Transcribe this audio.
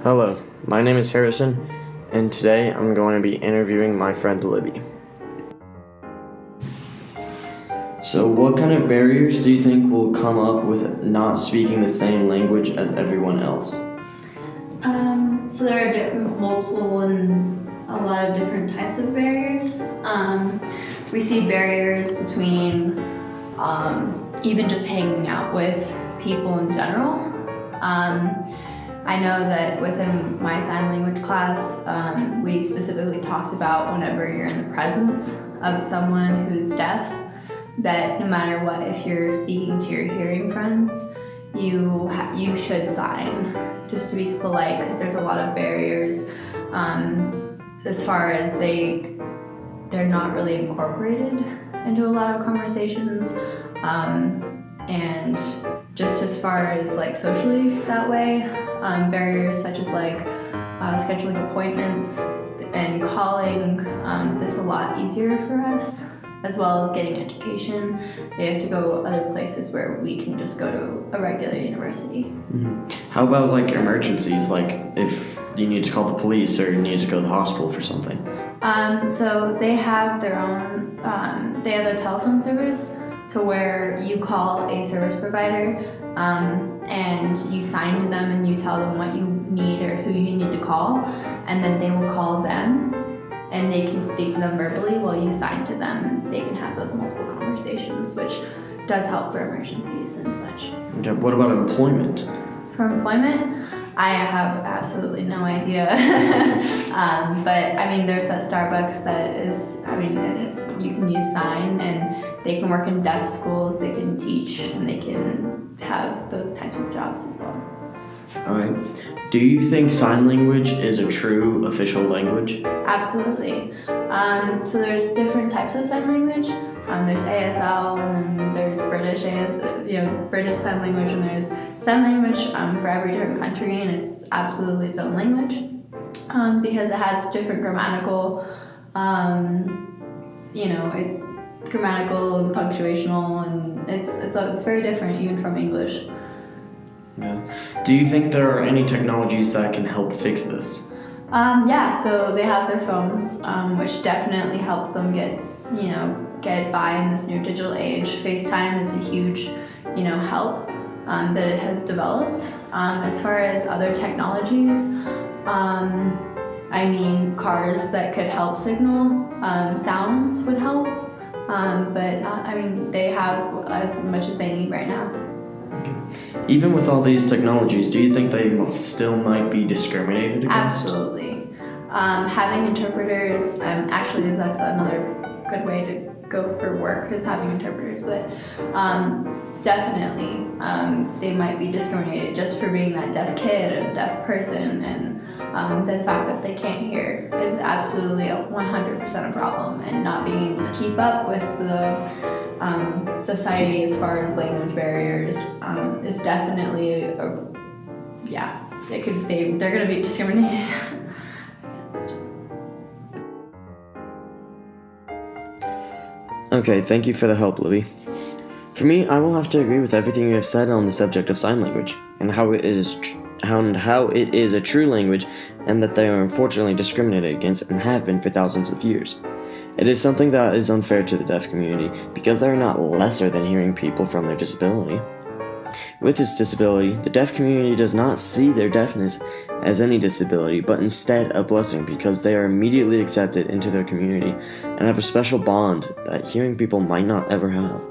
Hello, my name is Harrison, and today I'm going to be interviewing my friend Libby. So, what kind of barriers do you think will come up with not speaking the same language as everyone else? So there are multiple and a lot of different types of barriers. We see barriers between even just hanging out with people in general. I know that within my sign language class, we specifically talked about whenever you're in the presence of someone who's deaf, that no matter what, if you're speaking to your hearing friends, you should sign, just to be polite, because there's a lot of barriers as far as they're not really incorporated into a lot of conversations, and just as far as like socially that way, barriers such as like scheduling appointments and calling, that's a lot easier for us, as well as getting education. They have to go other places where we can just go to a regular university. Mm-hmm. How about like emergencies, like if you need to call the police or you need to go to the hospital for something? So they have their own, they have a telephone service to where you call a service provider and you sign to them and you tell them what you need or who you need to call, and then they will call them and they can speak to them verbally while you sign to them, and they can have those multiple conversations, which does help for emergencies and such. Okay, what about employment? For employment, I have absolutely no idea. But I mean, there's that Starbucks that is, I mean, you can use sign, and they can work in deaf schools, they can teach, and they can have those types of jobs as well. Alright. Do you think sign language is a true official language? Absolutely. So there's different types of sign language. There's ASL, and then there's British British Sign Language, and there's sign language for every different country, and it's absolutely its own language because it has different grammatical, grammatical and punctuational, and it's very different even from English. Yeah. Do you think there are any technologies that can help fix this? So they have their phones, which definitely helps them get by in this new digital age. FaceTime is a huge, help that it has developed. As far as other technologies, cars that could help signal, sounds would help, but they have as much as they need right now. Even with all these technologies, do you think they still might be discriminated against? Absolutely. Having interpreters, that's another good way to go for work, is having interpreters, but definitely they might be discriminated just for being that deaf kid or deaf person, and the fact that they can't hear is absolutely 100% a problem, and not being able to keep up with the society as far as language barriers is definitely they're going to be discriminated against. Okay, thank you for the help, Libby. For me, I will have to agree with everything you have said on the subject of sign language, and how it is a true language, and that they are unfortunately discriminated against and have been for thousands of years. It is something that is unfair to the deaf community, because they are not lesser than hearing people from their disability. With this disability, the deaf community does not see their deafness as any disability, but instead a blessing, because they are immediately accepted into their community and have a special bond that hearing people might not ever have.